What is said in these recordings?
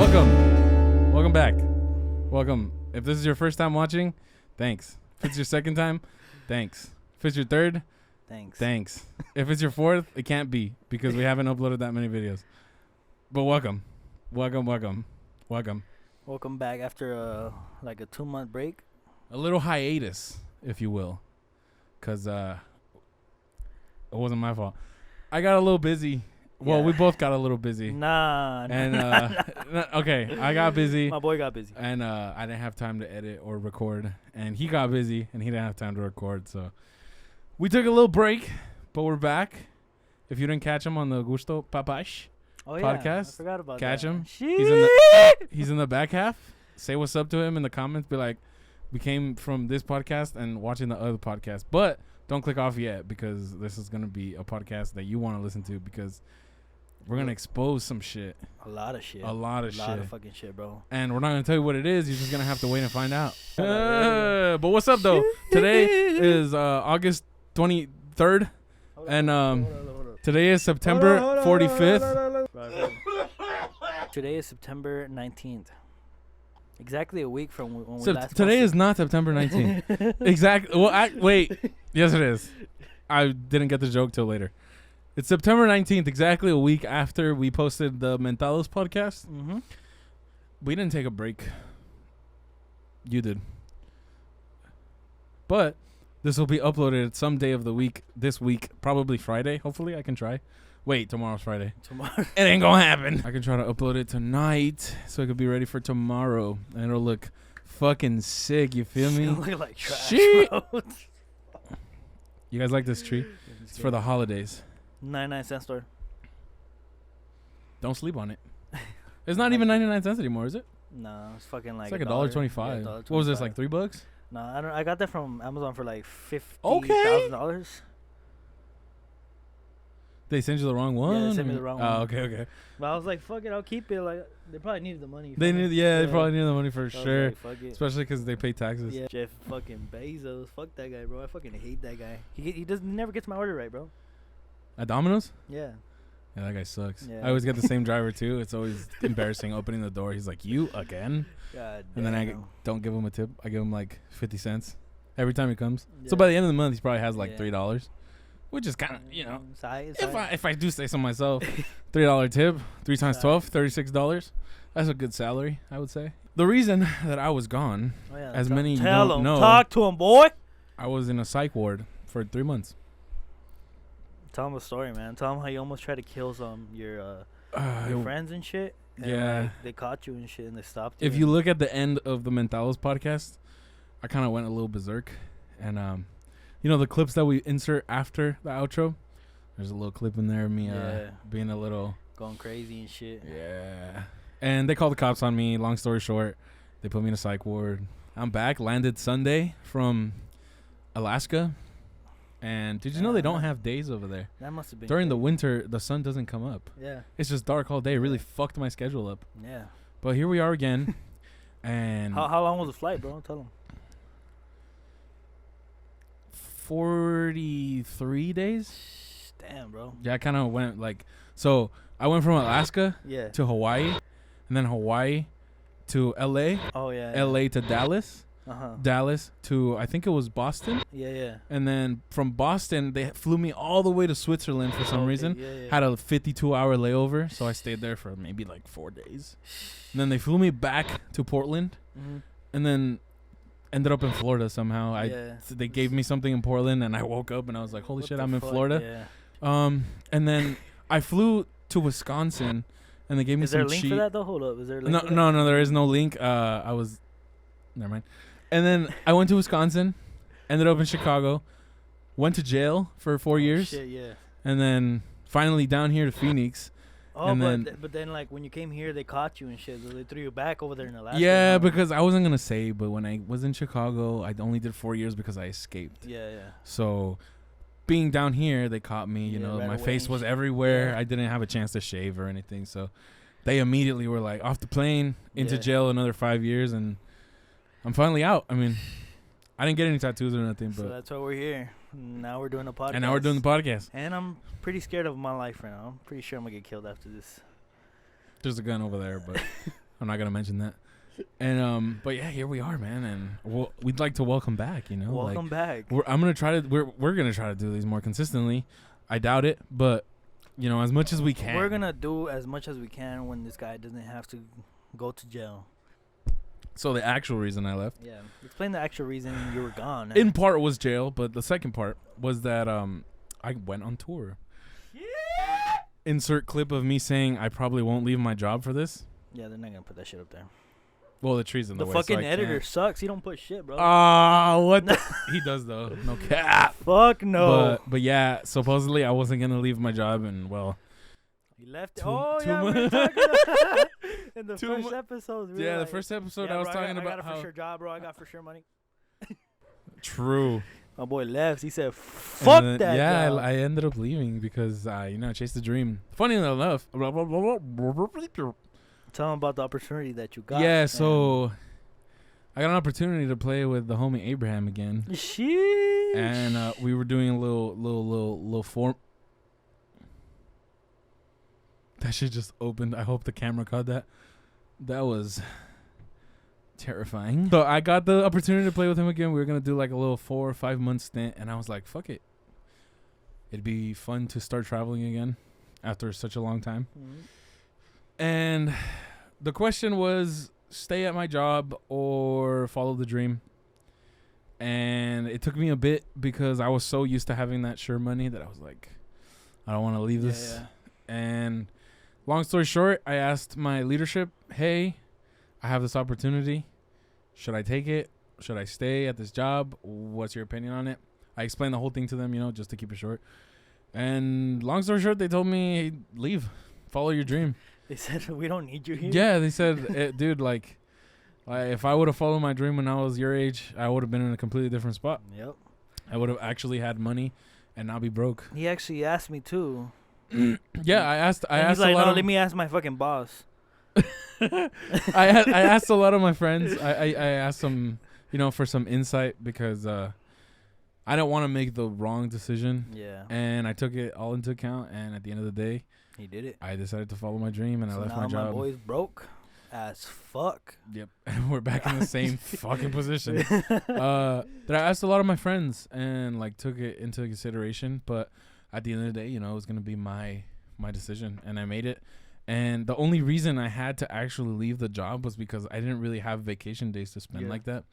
Welcome back. Welcome. If this is your first time watching, thanks. If it's your second time, thanks. If it's your third, thanks. If it's your fourth, it can't be because we haven't uploaded that many videos. But welcome back after a 2-month break. A little hiatus, if you will, because it wasn't my fault. I got a little busy. Well, we both got a little busy. Okay, I got busy. My boy got busy. And I didn't have time to edit or record. And he got busy, and he didn't have time to record. So we took a little break, but we're back. If you didn't catch him on the Gusto Papash podcast, I forgot about catch that. him. He's in the back half. Say what's up to him in the comments. Be like, we came from this podcast and watching the other podcast. But don't click off yet because this is going to be a podcast that you want to listen to because we're going to expose some shit. A lot of shit. A lot of fucking shit, bro. And we're not going to tell you what it is. You're just going to have to wait and find out. But what's up, though? Today is August 23rd. And today is September 45th. Today is September 19th. Exactly a week from when we last today is not September 19th. Exactly. Well, wait. Yes, it is. I didn't get the joke till later. It's September 19th, exactly a week after we posted the Mentalos podcast. Mm-hmm. We didn't take a break. You did. But this will be uploaded some day of the week this week, probably Friday. Hopefully, I can try. Wait, tomorrow's Friday. Tomorrow. It ain't gonna happen. I can try to upload it tonight so it could be ready for tomorrow. And it'll look fucking sick, you feel me? It'll look like trash, bro. You guys like this tree? It's for the holidays. 99-cent store. Don't sleep on it. It's not even 99 cents anymore, is it? No, it's fucking like it's like $1.25. What was this, like $3? No, I don't. I got that from Amazon for like $50,000. They sent you the wrong one? Yeah, they sent me the wrong one. Oh, okay. But I was like, fuck it, I'll keep it. Like, they probably needed the money. They probably needed the money for so sure. Like, fuck it. Especially because they pay taxes. Yeah, Jeff fucking Bezos. Fuck that guy, bro. I fucking hate that guy. He never gets my order right, bro. At Domino's? Yeah. Yeah, that guy sucks. Yeah. I always get the same driver, too. It's always embarrassing opening the door. He's like, you again? God and then I don't give him a tip. I give him like 50 cents every time he comes. Yeah. So by the end of the month, he probably has like $3. Which is kind of, if I do say so myself, $3 tip, 3 times 12, $36. That's a good salary, I would say. The reason that I was gone, as many you don't know, talk to him, boy. I was in a psych ward for 3 months. Tell him a story, man. Tell him how you almost tried to kill your friends and shit. And yeah. They caught you and shit, and they stopped you. If you look at the end of the Mentalos podcast, I kind of went a little berserk, and you know the clips that we insert after the outro? There's a little clip in there of me being a little... going crazy and shit. Yeah. And they called the cops on me. Long story short, they put me in a psych ward. I'm back. Landed Sunday from Alaska. And did you know they don't have days over there? That must have been... During the winter, the sun doesn't come up. Yeah. It's just dark all day. It really fucked my schedule up. Yeah. But here we are again. And... How long was the flight, bro? Tell them. 43 days. Damn, bro. Yeah, I kind of went like... So, I went from Alaska to Hawaii. And then Hawaii to L.A. Oh, yeah. L.A. to Dallas. Dallas to, I think it was Boston. Yeah. And then from Boston, they flew me all the way to Switzerland for some reason. Yeah. Had a 52-hour layover, so I stayed there for maybe like 4 days. And then they flew me back to Portland. Mm-hmm. And then... ended up in Florida somehow. They gave me something in Portland, and I woke up and I was like, "Holy shit, I'm in Florida." Yeah. And then I flew to Wisconsin, and they gave me some cheat. Is there a link for that though? Hold up, is there a link? No, there is no link. Never mind. And then I went to Wisconsin, ended up in Chicago, went to jail for 4 years. Shit, yeah. And then finally down here to Phoenix. Oh, and but then like when you came here, they caught you and shit. So they threw you back over there in Alaska. Yeah, because I wasn't gonna say, but when I was in Chicago, I only did 4 years because I escaped. Yeah. So, being down here, they caught me. You know, my face was everywhere. Yeah. I didn't have a chance to shave or anything. So, they immediately were like, off the plane, into jail, another 5 years, and I'm finally out. I mean, I didn't get any tattoos or nothing, but so that's why we're here. Now we're doing a podcast. And now we're doing the podcast. And I'm pretty scared of my life right now. I'm pretty sure I'm gonna get killed after this. There's a gun over there, but I'm not gonna mention that. And but yeah, here we are, man, and we'd like to welcome back. You know, welcome back. We're gonna try to do these more consistently. I doubt it, but you know, as much as we can. We're gonna do as much as we can when this guy doesn't have to go to jail. So the actual reason I left. Yeah, explain the actual reason you were gone. In part was jail, but the second part was that I went on tour. Yeah. Insert clip of me saying I probably won't leave my job for this. Yeah, they're not gonna put that shit up there. Well, the tree's in the way. The fucking so editor sucks. He don't put shit, bro. What? He does though. No cap. Fuck no. But yeah, supposedly I wasn't gonna leave my job, and well, you left. We were talking in the first episode. Yeah, the first episode I was talking about. I got a for sure job, bro. I got for sure money. True. My boy left. He said, "Fuck that." Yeah, job. I ended up leaving because I chased the dream. Funny enough. Tell him about the opportunity that you got. Yeah, so I got an opportunity to play with the homie Abraham again. Sheesh. And we were doing a little form. That shit just opened. I hope the camera caught that. That was terrifying. So I got the opportunity to play with him again. We were going to do like a little 4 or 5 month stint. And I was like, fuck it. It'd be fun to start traveling again after such a long time. Mm-hmm. And the question was stay at my job or follow the dream. And it took me a bit because I was so used to having that sure money that I was like, I don't want to leave this. Yeah. And long story short, I asked my leadership, hey, I have this opportunity. Should I take it? Should I stay at this job? What's your opinion on it? I explained the whole thing to them, just to keep it short. And long story short, they told me, hey, leave. Follow your dream. They said, we don't need you here. Yeah, they said, dude, like if I would have followed my dream when I was your age, I would have been in a completely different spot. Yep. I would have actually had money and not be broke. He actually asked me too. Yeah, I asked he's like, no, let me ask my fucking boss. I asked a lot of my friends. I asked them, for some insight because I don't want to make the wrong decision. Yeah. And I took it all into account, and at the end of the day, he did it. I decided to follow my dream, and I left my job. My boy's broke as fuck. Yep. We're back in the same fucking position. That I asked a lot of my friends and took it into consideration, but at the end of the day, it was gonna be my decision, and I made it. And the only reason I had to actually leave the job was because I didn't really have vacation days to spend like that.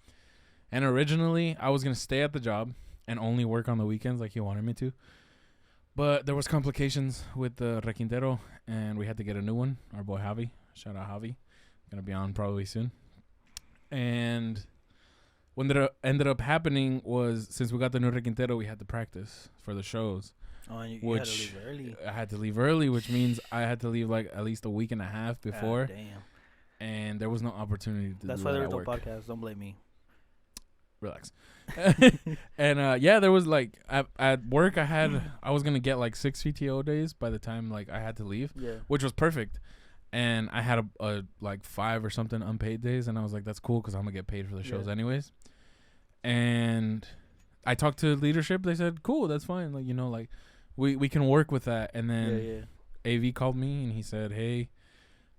And originally, I was gonna stay at the job and only work on the weekends like he wanted me to. But there was complications with the Requintero, and we had to get a new one. Our boy Javi, shout out Javi, gonna be on probably soon. And what ended up happening was, since we got the new Requintero, we had to practice for the shows. Oh, and you had to leave early. I had to leave early, which means I had to leave at least a week and a half before. Damn. And there was no opportunity to That's do why that there was no podcast. Don't blame me. Relax. And there was at work I was gonna get 6 PTO days by the time I had to leave, which was perfect. And I had a 5 or something unpaid days, and I was like, that's cool because I'm gonna get paid for the shows anyways. And I talked to leadership. They said, cool, that's fine. We can work with that. And then AV called me and he said, hey,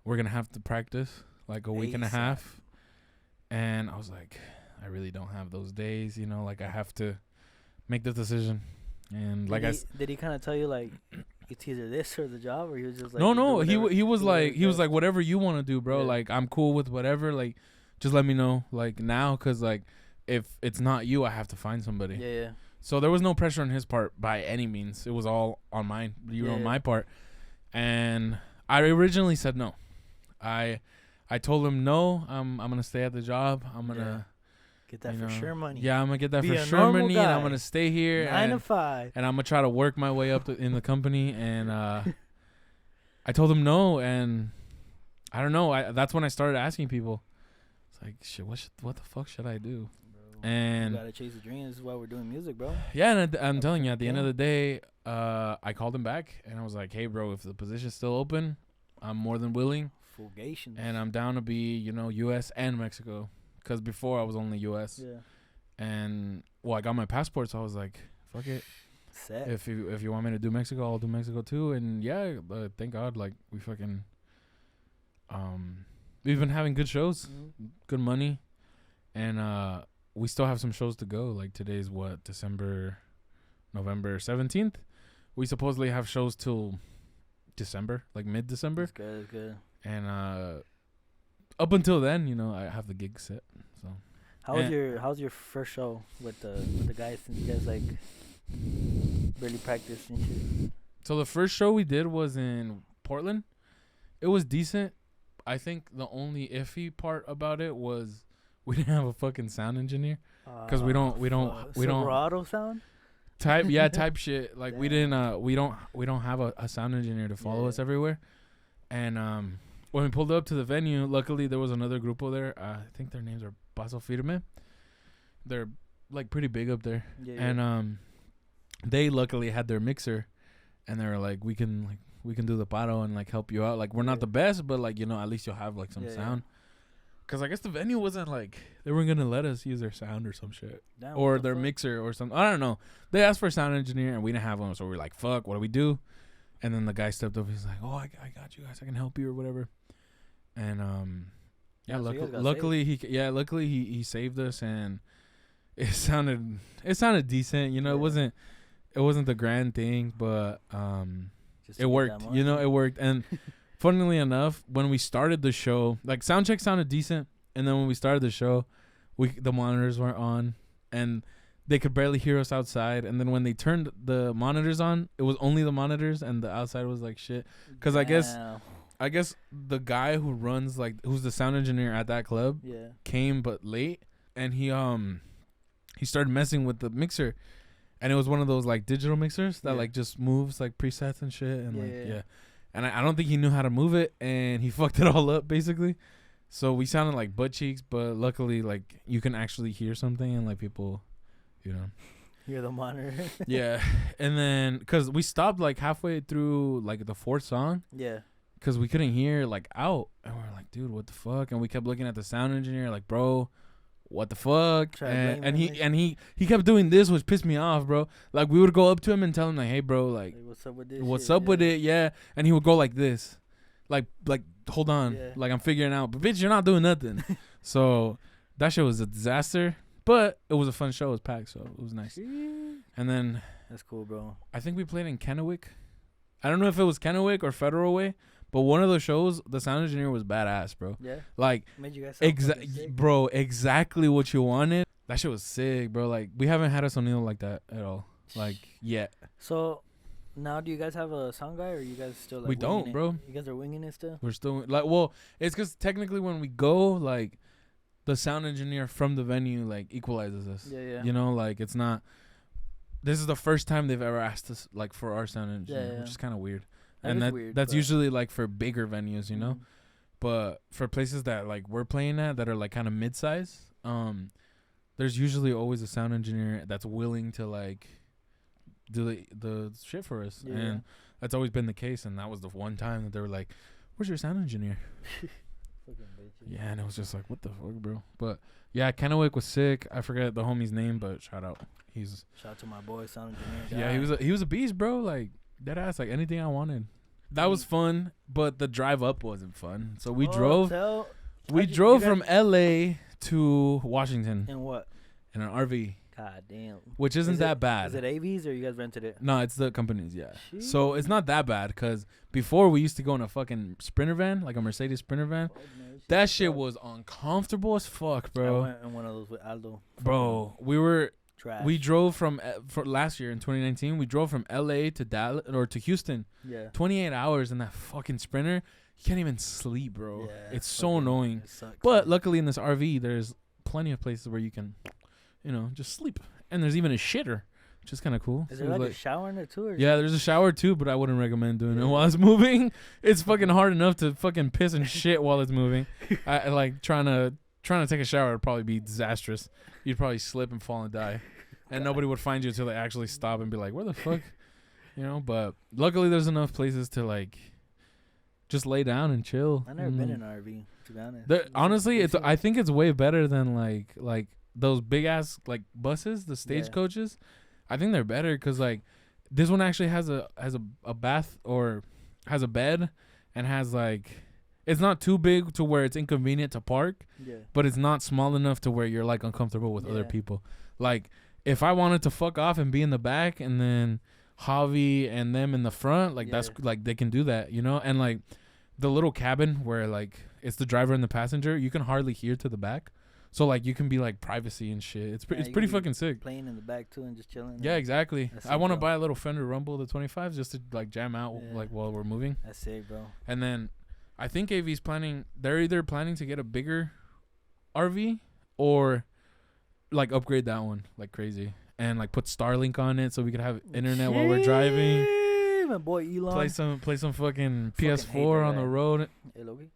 we're gonna have to practice a week and a half. And I was like, I really don't have those days, I have to make the decision. And did he kind of tell you it's either this or the job, or he was just no, he was like whatever you want to do, bro. I'm cool with whatever. Just let me know now, because if it's not you, I have to find somebody. Yeah. So there was no pressure on his part by any means. It was all on mine. On my part. And I originally said no. I told him no. I'm gonna stay at the job. I'm gonna get that for sure money. Yeah, I'm gonna get that for sure money, and I'm gonna stay here 9 to 5. And I'm gonna try to work my way up in the company. And I told him no, and I don't know. That's when I started asking people. It's like, shit, what the fuck should I do? And you gotta chase the dream. This is why we're doing music, bro. Yeah, and I'm telling you, at the end of the day, I called him back and I was like, hey, bro, if the position's still open, I'm more than willing. Fulgations. And I'm down to be, U.S. and Mexico, because before I was only U.S. Yeah. And I got my passport, so I was like, fuck it. Set. If you want me to do Mexico, I'll do Mexico too. And thank God, we fucking we've been having good shows, good money, and we still have some shows to go. Like today's November 17th. We supposedly have shows till December, like mid-December. That's good. That's good. And up until then, you know, I have the gig set. So how's your first show with the guys, since you guys like barely practiced and shit? So the first show we did was in Portland. It was decent. I think the only iffy part about it was we didn't have a fucking sound engineer because we don't Silverado sound type shit. Like we Damn. we don't have a sound engineer to follow us everywhere. And when we pulled up to the venue, luckily there was another grupo there. I think their names are Paso Firme. They're like pretty big up there. And they luckily had their mixer, and they were like, we can do the paro and like help you out. Like we're not the best, but like, you know, at least you'll have like some sound. Cause I guess the venue wasn't like, they weren't gonna let us use their sound or some shit. Damn, or their mixer or something. I don't know. They asked for a sound engineer and we didn't have one, so we were like, fuck, what do we do? And then the guy stepped up. He's like, oh, I got you guys. I can help you or whatever. And luckily he saved us, and it sounded decent. You know, it wasn't the grand thing, but it worked. You know, it worked. And funnily enough, when we started the show, like sound check sounded decent, and then when we started the show, the monitors weren't on, and they could barely hear us outside. And then when they turned the monitors on, it was only the monitors, and the outside was like shit. Because I guess the guy who's the sound engineer at that club came but late, and he started messing with the mixer, and it was one of those like digital mixers that like just moves like presets and shit, and and I don't think he knew how to move it, and he fucked it all up basically. So we sounded like butt cheeks, but luckily like you can actually hear something, and like people, you know, hear the monitor. Yeah. And then because we stopped like halfway through like the fourth song, because we couldn't hear like out, and we were like, dude, what the fuck? And we kept looking at the sound engineer like, bro, what the fuck? And he kept doing this, which pissed me off, bro. Like we would go up to him and tell him like, hey bro, like what's up with this? What's up with it? Yeah. And he would go like this. Like hold on. Like I'm figuring out. But bitch, you're not doing nothing. So that shit was a disaster. But it was a fun show. It was packed, so it was nice. And then that's cool, bro. I think we played in Kennewick. I don't know if it was Kennewick or Federal Way, but one of the shows, the sound engineer was badass, bro. Yeah. Like made you guys bro, exactly what you wanted. That shit was sick, bro. Like we haven't had a sonido like that at all. Like yet. So now do you guys have a sound guy, or you guys still like we don't, it? Bro. You guys are winging it still? We're still like, well, it's because technically when we go, like the sound engineer from the venue like equalizes us. Yeah. You know, like it's not. This is the first time they've ever asked us like for our sound engineer, which is kind of weird. That's usually like for bigger venues, you know. But for places that like we're playing at that are like kind of mid-size, there's usually always a sound engineer that's willing to like do the shit for us, and that's always been the case. And that was the one time that they were like, "Where's your sound engineer?" Yeah, and it was just like, what the fuck, bro? But yeah, Kennewick was sick. I forget the homie's name, but shout out. Shout out to my boy, sound engineer. Yeah, he was a beast, bro. Like that ass, like anything I wanted. That was fun, but the drive up wasn't fun. So we drove from LA to Washington. In what? In an RV. God damn. Which isn't that bad. Is it AVs or you guys rented it? No, it's the companies, yeah. Jeez. So it's not that bad because before we used to go in a fucking Sprinter van, like a Mercedes Sprinter van. That shit was uncomfortable as fuck, bro. I went in one of those with Aldo. Bro, we drove from for last year in 2019. We drove from LA to Dallas or to Houston. Yeah. 28 hours in that fucking Sprinter. You can't even sleep, bro. Yeah, it's so annoying. It sucks, but luckily in this RV, there's plenty of places where you can, you know, just sleep. And there's even a shitter, which is kind of cool. Is there like a shower in there too? Or yeah, there's a shower too, but I wouldn't recommend doing it while it's moving. It's fucking hard enough to fucking piss and shit while it's moving. I like trying to take a shower would probably be disastrous. You'd probably slip and fall and die. And nobody would find you until they actually stop and be like, where the fuck? You know, but luckily there's enough places to like just lay down and chill. I've never been in an RV, to be honest. Honestly, I think it's way better than like those big ass like buses, the stagecoaches. I think they're better because like this one actually has a bath or has a bed and has like it's not too big to where it's inconvenient to park, but it's not small enough to where you're like uncomfortable with other people. Like if I wanted to fuck off and be in the back and then Javi and them in the front, like that's like they can do that, you know? And like the little cabin where like it's the driver and the passenger, you can hardly hear to the back. So like you can be like privacy and shit. It's pretty fucking sick. Playing in the back too and just chilling. Yeah, exactly. I want to buy a little Fender Rumble, the 25s, just to like jam out like while we're moving. That's sick, bro. And then I think AV's planning. They're either planning to get a bigger RV or like upgrade that one like crazy and like put Starlink on it so we could have internet while we're driving. My boy Elon. Play some fucking PS4 on the road. Hey, Logie?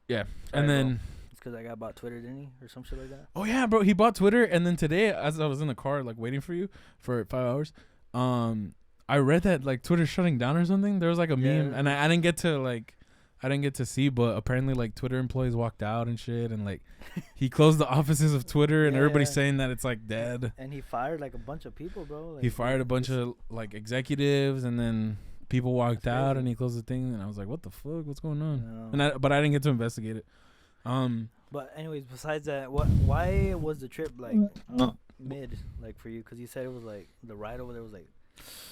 Yeah, and then. Bro. Because that guy bought Twitter, didn't he? Or some shit like that? Oh, yeah, bro. He bought Twitter. And then today, as I was in the car, like, waiting for you for 5 hours, I read that, like, Twitter's shutting down or something. There was, like, a meme. And I didn't get to see, but apparently, like, Twitter employees walked out and shit. And, like, he closed the offices of Twitter. And everybody's saying that it's, like, dead. And he fired, like, a bunch of people, bro. Like, he fired a bunch of, like, executives. And then people walked out. And he closed the thing. And I was like, what the fuck? What's going on? But I didn't get to investigate it. But anyways, besides that, why was the trip like mid like for you? Because you said it was like the ride over there was like.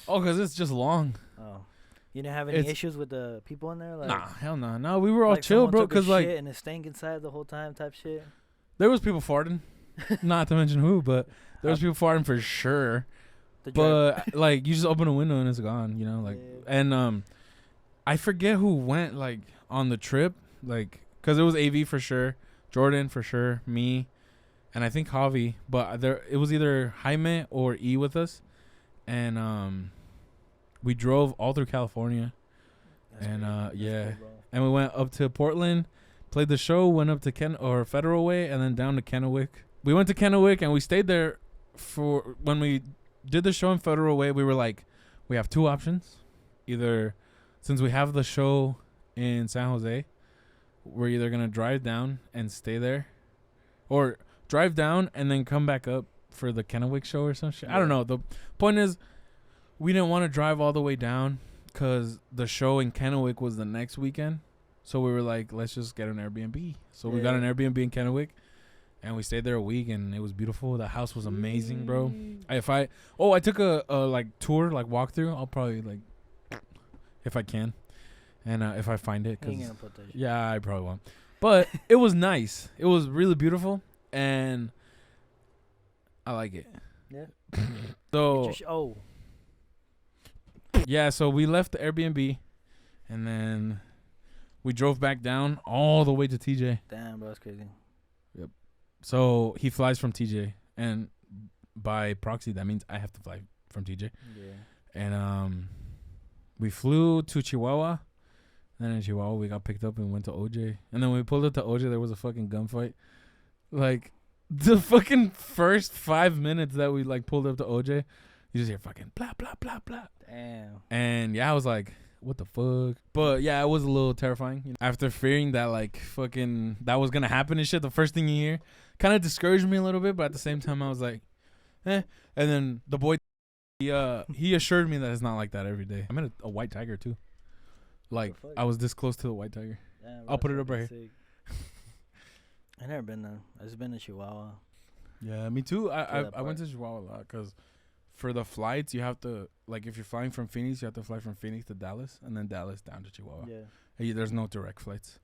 Oh, because it's just long. Oh, you didn't have any issues with the people in there? Like, nah, hell no. No, we were all chill, bro. Because like, and it stank inside the whole time, type shit. There was people farting, not to mention who, but there was people farting for sure. But like, you just open a window and it's gone, you know. Like, and I forget who went like on the trip, like. Because it was AV for sure, Jordan for sure, me, and I think Javi. But it was either Jaime or E with us. And we drove all through California. That's and yeah. Cool, and we went up to Portland, played the show, went up to Federal Way, and then down to Kennewick. We went to Kennewick and we stayed there for when we did the show in Federal Way. We were like, we have two options. Either since we have the show in San Jose, we're either going to drive down and stay there or drive down and then come back up for the Kennewick show or some shit. Yeah. I don't know. The point is we didn't want to drive all the way down because the show in Kennewick was the next weekend. So we were like, let's just get an Airbnb. So we got an Airbnb in Kennewick and we stayed there a week and it was beautiful. The house was amazing, bro. I took a like tour, like walkthrough. I'll probably like, if I can. And if I find it, yeah, I probably won't. But it was nice. It was really beautiful, and I like it. Yeah. So, yeah. So we left the Airbnb, and then we drove back down all the way to TJ. Damn, bro, that's crazy. Yep. So he flies from TJ, and by proxy, that means I have to fly from TJ. Yeah. And we flew to Chihuahua. Then in Chihuahua, we got picked up and went to OJ. And then when we pulled up to OJ, there was a fucking gunfight. Like, the fucking first 5 minutes that we, like, pulled up to OJ, you just hear fucking blah, blah, blah, blah. Damn. And, yeah, I was like, what the fuck? But, yeah, it was a little terrifying. You know? After fearing that, like, fucking, that was going to happen and shit, the first thing you hear kind of discouraged me a little bit. But at the same time, I was like, eh. And then the boy, he assured me that it's not like that every day. I met a white tiger, too. Like, I was this close to the white tiger. Damn, I'll put it up right here. I've never been there. I've just been to Chihuahua. Yeah, me too. I went to Chihuahua a lot because for the flights, you have to, like, if you're flying from Phoenix, you have to fly from Phoenix to Dallas and then Dallas down to Chihuahua. Yeah. There's no direct flights.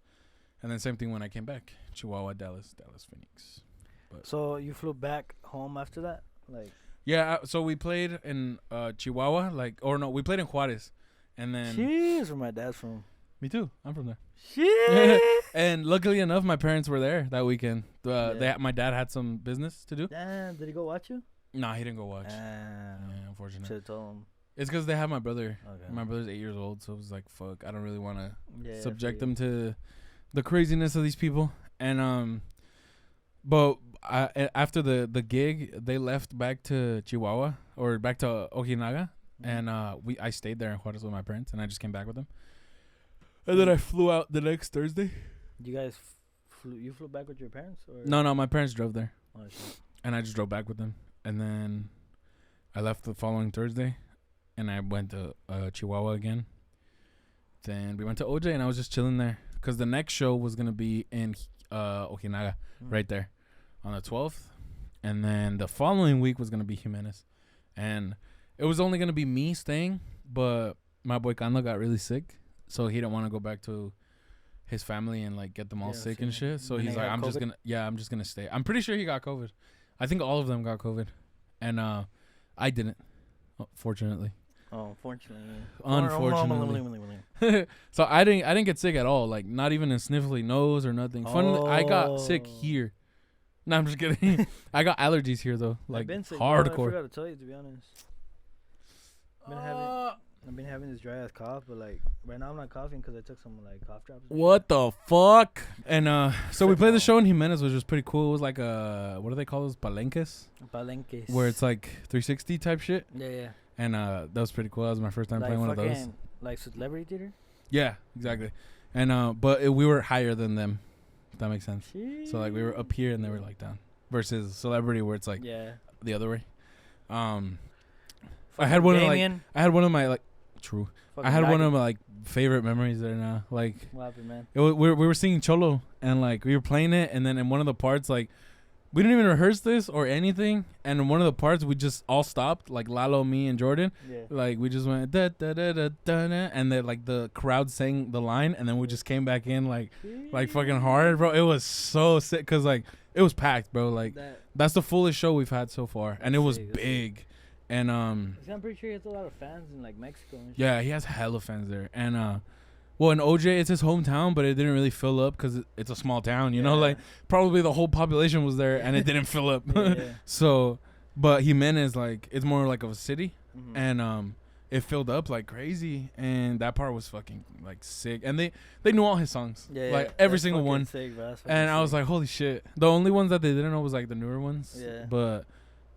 And then same thing when I came back. Chihuahua, Dallas, Phoenix. But so you flew back home after that? Like. Yeah, so we played in Chihuahua, we played in Juarez. And then jeez, where my dad's from. Me too. I'm from there. Shit. And luckily enough, my parents were there that weekend. My dad had some business to do. Damn, did he go watch you? Nah, he didn't go watch. Yeah, unfortunately. Should've told him. It's because they have my brother. Okay. My brother's 8 years old, so it was like, fuck, I don't really want to subject them to the craziness of these people. And but after the gig, they left back to Chihuahua or back to Ojinaga. And I stayed there in Juarez with my parents, and I just came back with them. And then I flew out the next Thursday. You guys flew back with your parents? Or? No, my parents drove there. Oh, shit. And I just drove back with them. And then I left the following Thursday, and I went to Chihuahua again. Then we went to OJ, and I was just chilling there because the next show was gonna be in Ojinaga, right there, on the 12th, and then the following week was gonna be Jimenez, and it was only gonna be me staying, but my boy Kando got really sick, so he didn't want to go back to his family and like get them all sick and shit. So he's like, I'm just gonna stay. I'm pretty sure he got COVID. I think all of them got COVID, and I didn't, fortunately. Oh, unfortunately. So I didn't get sick at all. Like not even a sniffly nose or nothing. I got sick here. No, I'm just kidding. I got allergies here though, like hardcore. I forgot to tell you, to be honest. I've been having this dry ass cough, but like right now I'm not coughing because I took some like cough drops. What the fuck? And so we played the show in Jimenez, which was pretty cool. It was like what do they call those? Palenques. Where it's like 360 type shit. Yeah. And that was pretty cool. That was my first time playing one of those. Like celebrity theater. Yeah, exactly. And but we were higher than them. If that makes sense. Jeez. So like we were up here and they were like down. Versus celebrity where it's like the other way. I had one of my true. I had one of my like favorite memories there now. Like what happened, man? We were singing Cholo and like we were playing it, and then in one of the parts like we didn't even rehearse this or anything, and in one of the parts we just all stopped, like Lalo, me, and Jordan. Yeah. Like we just went da da da da da, and then like the crowd sang the line, and then we just came back in like fucking hard, bro. It was so sick because like it was packed, bro. Like that's the fullest show we've had so far, and it was big. And I'm pretty sure he has a lot of fans in like Mexico and shit. Yeah, he has hella fans there. And well, in OJ it's his hometown, but it didn't really fill up because it's a small town, you know, like probably the whole population was there and it didn't fill up. So but Jimenez, like it's more like of a city, and it filled up like crazy, and that part was fucking like sick. And they knew all his songs, like every single one, sick, and I was like, holy shit. The only ones that they didn't know was like the newer ones, but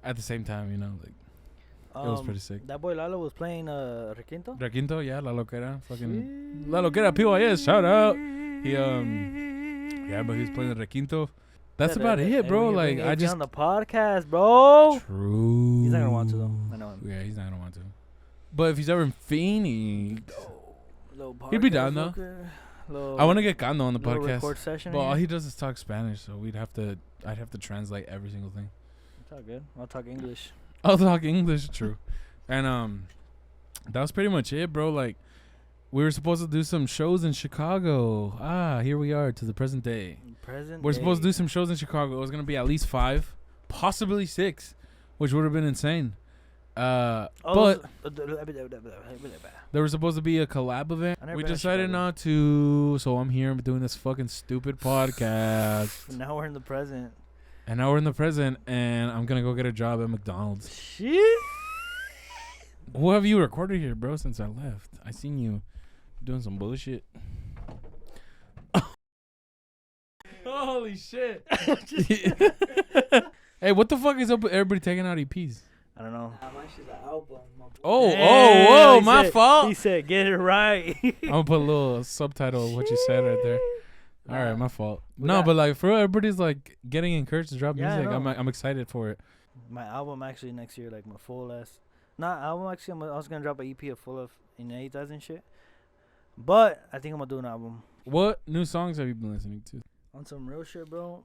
at the same time, you know, like it was pretty sick. That boy Lalo was playing Requinto, yeah, La Loquera, fucking La Loquera, PYS, shout out. He but he was playing the Requinto. That's about it, bro. Like I just on the podcast, bro. True. He's not gonna want to though. I know him. Yeah, he's not gonna want to. But if he's ever in Phoenix, he'd be down though. I want to get Kando on the podcast. Record session. But all he does is talk Spanish, so I'd have to translate every single thing. It's all good. I'll talk English. I'll talk English, true. And that was pretty much it, bro. Like we were supposed to do some shows in Chicago. Here we are to the present day. We're supposed to do some shows in Chicago. It was gonna be at least 5, possibly 6, which would have been insane. But there was supposed to be a collab event. We decided not to, so I'm here doing this fucking stupid podcast. Now we're in the present. And now we're in the present, and I'm gonna go get a job at McDonald's. Shit. What have you recorded here, bro, since I left? I seen you doing some bullshit. Holy shit. Hey, what the fuck is up with everybody taking out EPs? I don't know. Oh, my fault. He said, get it right. I'm gonna put a little subtitle of what you said right there. All right, my fault. No, but like for real, everybody's like getting encouraged to drop music. I'm excited for it. My album actually next year, like my full ass. Not album actually. I was gonna drop an EP of full of innateds and shit. But I think I'm gonna do an album. What new songs have you been listening to? On some real shit, bro.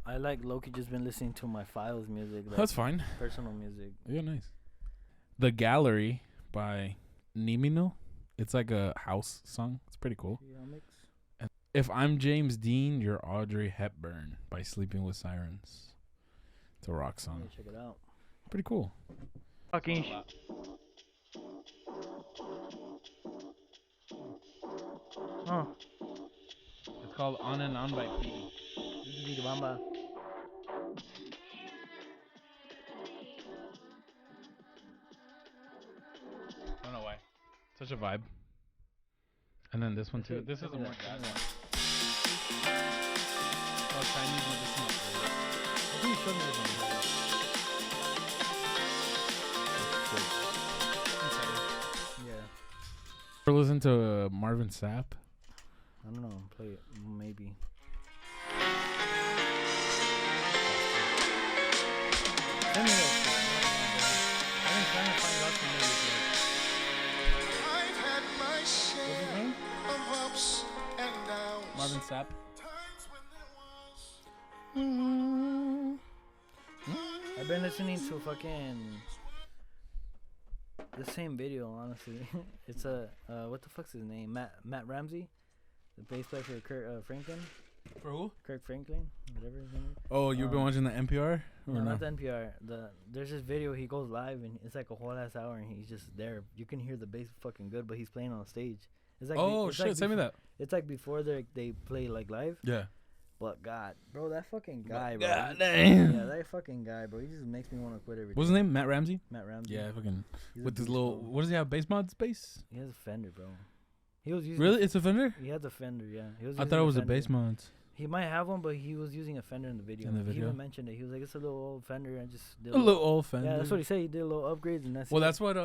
I like Loki. Just been listening to my Files music. Like that's fine. Personal music. Yeah, nice. The Gallery by Nimino. It's like a house song. It's pretty cool. If I'm James Dean, You're Audrey Hepburn by Sleeping with Sirens. It's a rock song. Check it out. Pretty cool. Fucking It's called On and On by Petey. Bamba. I don't know why. Such a vibe. And then this one too. This is a more jazz one. Oh, Chinese medicinal. I think you showed me this one. Yeah. Ever listen to Marvin Sapp? I don't know. Play it. Maybe. Send me that shit. I've been trying to find out some movies. What's his name? sap. I've been listening to fucking the same video, honestly. It's what the fuck's his name? Matt Ramsey, the bass player for Kirk Franklin. For who? Kirk Franklin, whatever his name is. Oh, you've been watching the NPR? No, not the NPR. There's this video, he goes live and it's like a whole ass hour and he's just there. You can hear the bass fucking good, but he's playing on stage. It's like Shit, like send me that. It's like before they play like live. Yeah. But God, bro, that fucking guy, bro. God damn. Yeah, that fucking guy, bro. He just makes me want to quit everything. What's his name? Matt Ramsey? Matt Ramsey. Yeah, fucking. He's With a his beast, little. bro. What does he have? Bass mods? Bass? He has a Fender, bro. He was using. Really? It's a Fender? He has a Fender, yeah. He was I using thought it was a Fender. bass mods. He might have one, but he was using a Fender in the video. In the He video? even mentioned it. He was like, "It's a little old Fender." I just did A little old Fender. Yeah, that's what he said. He did a little upgrades, and that's. Well, it. that's what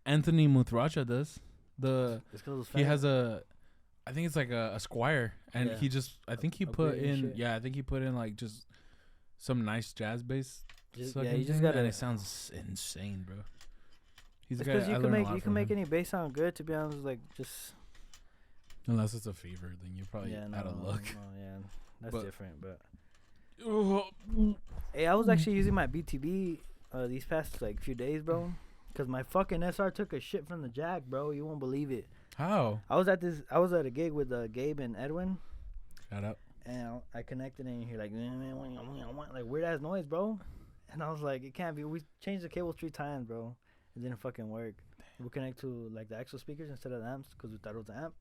Anthony Muthracha does. It's 'cause it was He Fender. has a, I think it's like a Squire, and Yeah. he just, I think he put Upgraded in, shit. yeah, I think he put in like just some nice jazz bass. Yeah, sucking you just thing, gotta. and it sounds insane, bro. He's It's a guy because I you can learned a make lot you from can make him. any bass sound good. To be honest, like just. Unless it's a fever, then you're probably Yeah, out of luck. No, yeah, that's But- different. But hey, I was actually using my BTB these past like few days, bro. Cause my fucking SR took a shit from the jack, bro. You won't believe it. How? I was at a gig with Gabe and Edwin, Shout out. and I connected and you hear like weird ass noise, bro. And I was like, it can't be. We changed the cable 3 times, bro. It didn't fucking work. We connect to like the actual speakers instead of the amps, cause we thought it was the amp,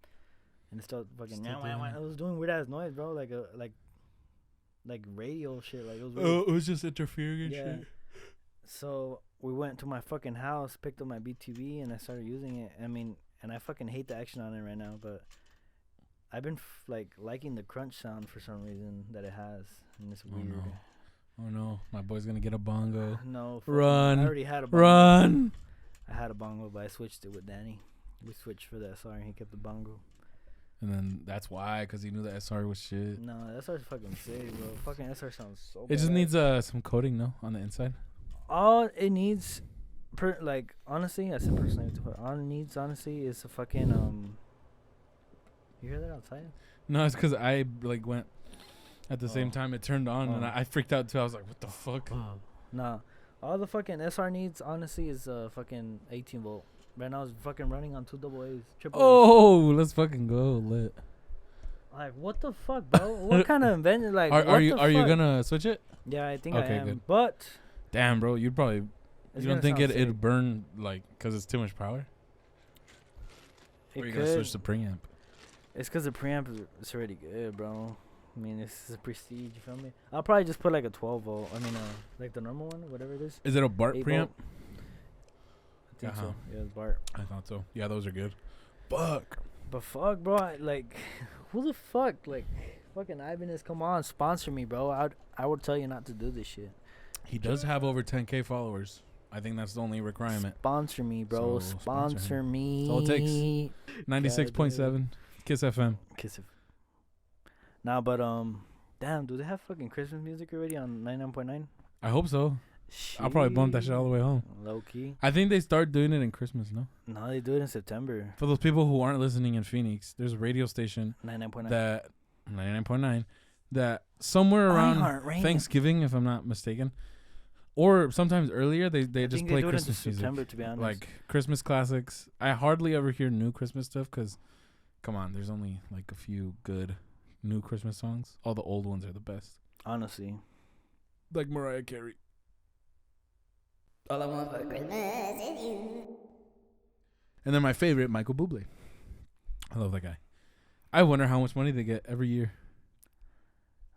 and it started fucking. Still doing it. It was doing weird ass noise, bro. Like radio shit. Like it was. Oh, Weird. it was just interfering and Yeah. shit. So we went to my fucking house, picked up my BTV, and I started using it. I mean, and I fucking hate the action on it right now, but I've been liking the crunch sound for some reason that it has, and it's Oh, weird. no. Oh no, my boy's gonna get a bongo. No, fucking- Run. I already had a bongo. Run! I had a bongo, but I switched it with Danny. We switched for the SR, and he kept the bongo. And then that's why, cause he knew the SR was shit. No, the SR's fucking sick, bro. Fucking SR sounds so. It just badass. needs some coating, no, on the inside. All it needs, honestly, I said personally, all it needs, honestly, is a fucking You hear that outside? No, it's cause I like went at the same Oh. time it turned on, and Oh. I freaked out too. I was like, what the fuck? Nah, all the fucking SR needs, honestly, is fucking 18 volt. Right now, it's fucking running on 2 double A's, triple A's. Oh, let's fucking go lit. Like, what the fuck, bro? What kind of invention? Like, Are what you the are you fuck? gonna switch it? Yeah, I think I Okay, am. good. But Damn, bro, you'd probably. it's You don't gonna think sound it'd sick. burn like cause it's too much power? It Or you gotta switch could. the preamp? It's because the preamp is already good, bro. I mean, this is a prestige. You feel me? I'll probably just put like a 12 volt. I mean, like the normal one, whatever it is. Is it a Bart 8 preamp? volt. I think Uh-huh. so. Yeah, it's Bart. I thought so. Yeah, those are good. Fuck. But fuck, bro. Like, who the fuck? Like, fucking Ibanez, come on, sponsor me, bro. I would tell you not to do this shit. He does have over 10K followers. I think that's the only requirement. Sponsor me, bro. So, sponsor sponsor him. me. That's all it takes. 96.7 Kiss FM. Kiss it. Nah, but damn, do they have fucking Christmas music already on 99.9? I hope so. I'll probably bump that shit all the way home. Low key. I think they start doing it in Christmas, no? No, they do it in September. For those people who aren't listening in Phoenix, there's a radio station 99.9. that 99.9 that somewhere around iHeartRadio. Thanksgiving, if I'm not mistaken, or sometimes earlier, they I just think play they do it in Christmas music, September, to be honest. like Christmas classics. I hardly ever hear new Christmas stuff because, come on, there's only like a few good new Christmas songs. All the old ones are the best, honestly. like Mariah Carey. All I want for Christmas is you. And then my favorite, Michael Bublé. I love that guy. I wonder how much money they get every year.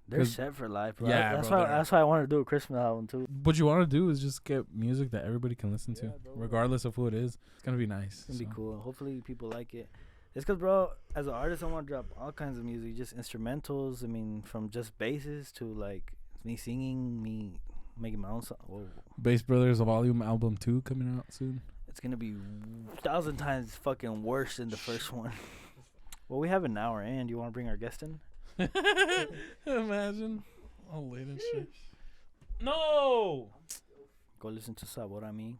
They're 'Cause- set for life, bro. Yeah, that's bro, why. they're- That's why I want to do a Christmas album too. What you want to do is just get music that everybody can listen to, Yeah, bro. regardless of who it is. It's gonna be nice. It's gonna be so. cool. Hopefully, people like it. It's cause, bro, as an artist, I want to drop all kinds of music, just instrumentals. I mean, from just basses to like me singing, me making my own song. Whoa. Bass Brothers Volume Album 2 coming out soon. It's gonna be 1,000 times fucking worse than the first one. Well, we have an hour in. Do you want to bring our guest in? Imagine. All late and shit. No! Go listen to Sabor a Mi.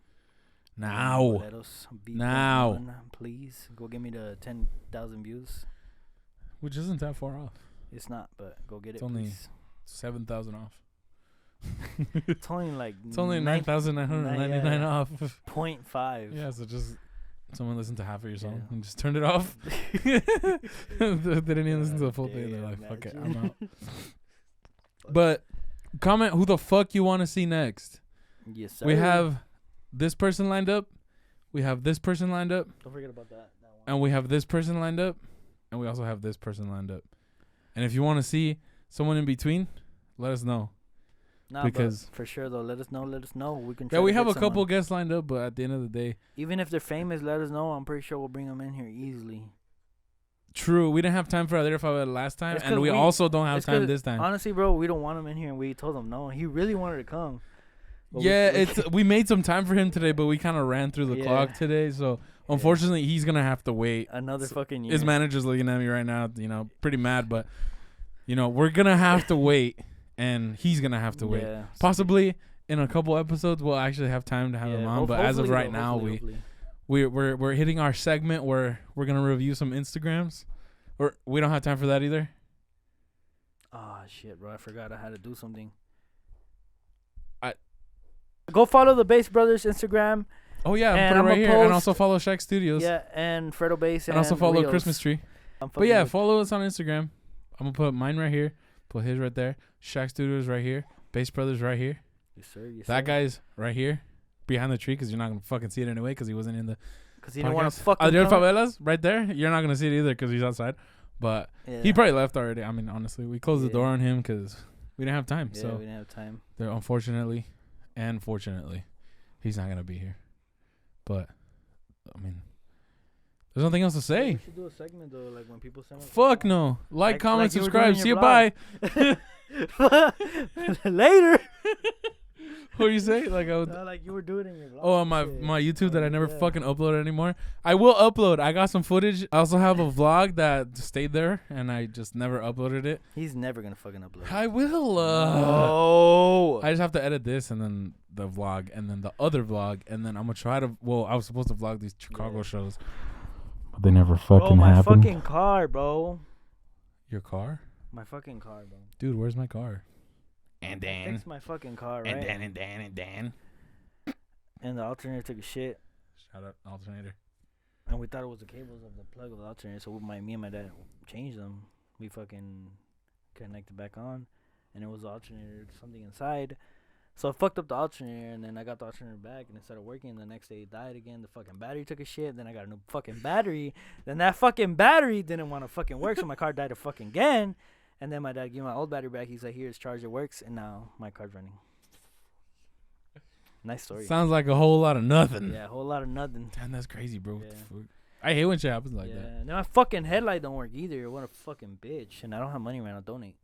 Now. Boleros beat Now. one, please. Go give me the 10,000 views. Which isn't that far off. It's not, but go get it. It's only please. 7,000 off. It's only like It's only 9,999 off. 0.5. Yeah, so just someone listened to half of your song Yeah. and just turned it off. They didn't even listen to the full thing. They're Damn, like, fuck it, I'm imagine. out. But comment who the fuck you want to see next. Yes, sir. We have this person lined up. We have this person lined up. Don't forget about that. One. And we have this person lined up. And we also have this person lined up. And if you want to see someone in between, let us know. Nah, because but for sure though, let us know. We can. Yeah, try we to have get a couple someone. guests lined up, but at the end of the day, Even if they're famous, let us know. I'm pretty sure we'll bring them in here easily. true, we didn't have time for Adira Favela last time, It's and 'cause we also don't have it's time 'cause this time. Honestly, bro, we don't want him in here, and we told him no. He really wanted to come. But Yeah, we made some time for him today, but we kind of ran through the Yeah. clock today, so Yeah. unfortunately, he's gonna have to wait. another So fucking year. His manager's looking at me right now, pretty mad, but we're gonna have to wait, and he's gonna have to wait. Yeah. Possibly in a couple episodes, we'll actually have time to have him on. But as of right now, hopefully. we're hitting our segment where we're gonna review some Instagrams, or we don't have time for that either. Oh shit, bro! I forgot I had to do something. I- Go follow the Bass Brothers Instagram. Oh yeah, And put it I'ma right here, and post- also follow Shaq Studios, Yeah, and Fredo Bass, and also follow Rios. Christmas Tree. But yeah, follow us on Instagram. I'm gonna put mine right here, put his right there, Shaq Studios right here, Bass Brothers right here. Yes, sir. Yes, That sir. guy's right here, behind the tree, because you're not gonna fucking see it anyway, because he wasn't in the. Because he didn't want podcast. to fucking Adriel come. Favelas right there. You're not gonna see it either because he's outside, but Yeah. he probably left already. I mean, honestly, we closed the door Yeah. on him because we didn't have time. Yeah, So we didn't have time. there, unfortunately, and fortunately, he's not gonna be here. But I mean, there's nothing else to We say. should do a segment though, like when people send us. Fuck no. Like, comment, like you were subscribe. doing See you. your Bye. Later. What do you say? Like I would. No, like you were doing it in your vlog. Oh, on my shit. YouTube that I never Yeah. fucking upload anymore. I will upload. I got some footage. I also have a vlog that stayed there, and I just never uploaded it. He's never gonna fucking upload. I will. Oh. I just have to edit this and then the vlog and then the other vlog and then I'm gonna try to. Well, I was supposed to vlog these Chicago Yeah. shows, but they never fucking my happened. fucking car, bro. Your car, My fucking car, bro. dude. Where's my car? And Fix my fucking car, right? and Dan. And the alternator took a shit, Shout out alternator. and we thought it was the cables of the plug of the alternator. So me and my dad changed them. We fucking connected back on, and it was the alternator, something inside. So I fucked up the alternator, and then I got the alternator back, and it started working. The next day it died again. The fucking battery took a shit. Then I got a new fucking battery. Then that fucking battery didn't want to fucking work, so my car died fucking again. And then my dad gave me my old battery back. He's like, "Here's charger, works," and now my car's running. Nice story. Sounds like a whole lot of nothing. Yeah, a whole lot of nothing. Damn, that's crazy, bro. What the Yeah. fuck? I hate when shit happens like Yeah, that. and then my fucking headlight don't work either. What a fucking bitch. And I don't have money right now. Donate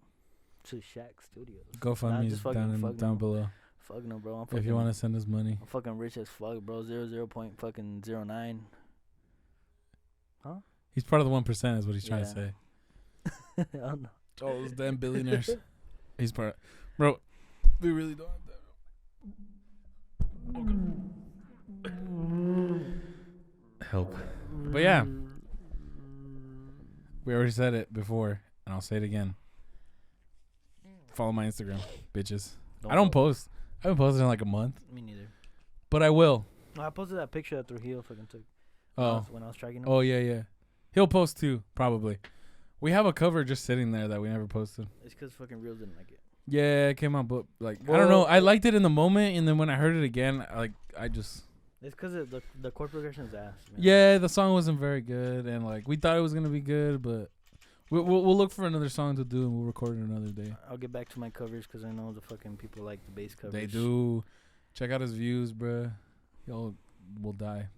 to Shaq Studios. GoFundMe just is fucking fuck down no. below Fuck no, bro. I'm fucking, if you want to send us money. I'm fucking rich as fuck, bro. 0.09. He's part of the 1%, is what he's trying to Yeah. say. I don't know. Oh, those damn billionaires. He's part. Bro, we really don't have that. Help. But yeah, we already said it before, and I'll say it again. Follow my Instagram, bitches. I don't post. I haven't posted in like a month, Me neither. but I will. No, I posted that picture that Trujillo fucking took. Oh, When I was tracking him. oh yeah. He'll post too, probably. We have a cover just sitting there that we never posted. It's because fucking Reels didn't like it. Yeah, it came out, but like I don't know. Well- I liked it in the moment, and then when I heard it again, I just. It's because the chord progression's ass. Man. Yeah, the song wasn't very good, and like we thought it was gonna be good, but we'll look for another song to do, and we'll record it another day. I'll get back to my covers because I know the fucking people like the bass covers. They do. Check out his views, bruh. Y'all will die,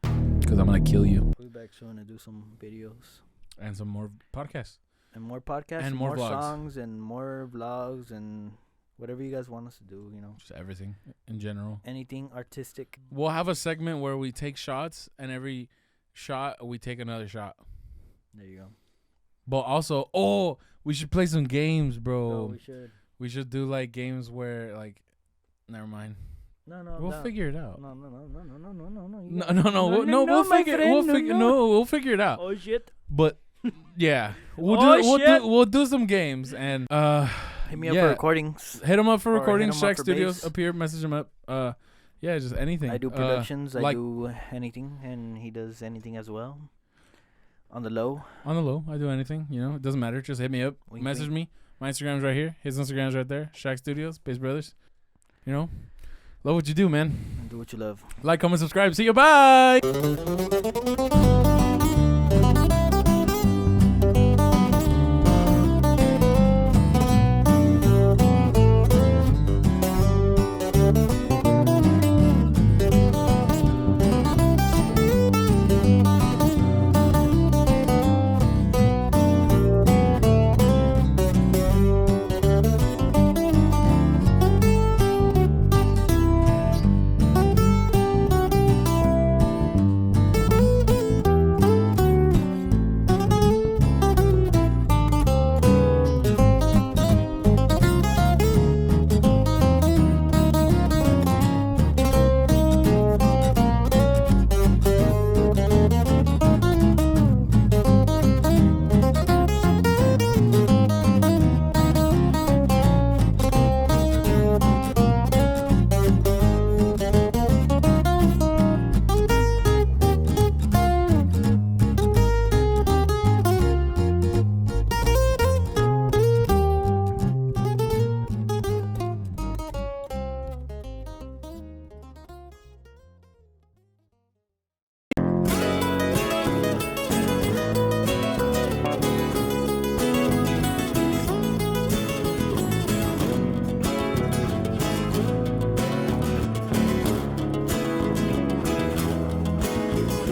cause I'm gonna kill you. We'll be back soon to do some videos. And some more podcasts. And more podcasts, And more vlogs. songs, and more vlogs, and whatever you guys want us to do, you know. Just everything in general. Anything artistic. We'll have a segment where we take shots, and every shot we take another shot. There you go. But also, we should play some games, bro. Oh, we should. We should do like games where like, never mind. No, I'm We'll down. figure it out. No. No, we'll my figure. friend, We'll figure it out. Oh shit. But Yeah, Oh, we'll do some games and Hit me up for recordings. Hit him up for Or hit recordings. 'em up Shaq for Studios bass. up here. Message him up. Yeah, just anything. I do productions. I like- do anything, and he does anything as well. On the low. On the low, I do anything. You know, it doesn't matter. Just hit me up. Wink, Message me. My Instagram's right here. His Instagram's right there. Shaq Studios, Bass Brothers. You know, love what you do, man. And do what you love. Like, comment, subscribe. See you. Bye.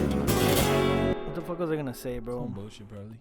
What the fuck was I gonna say, bro? Some bullshit, probably.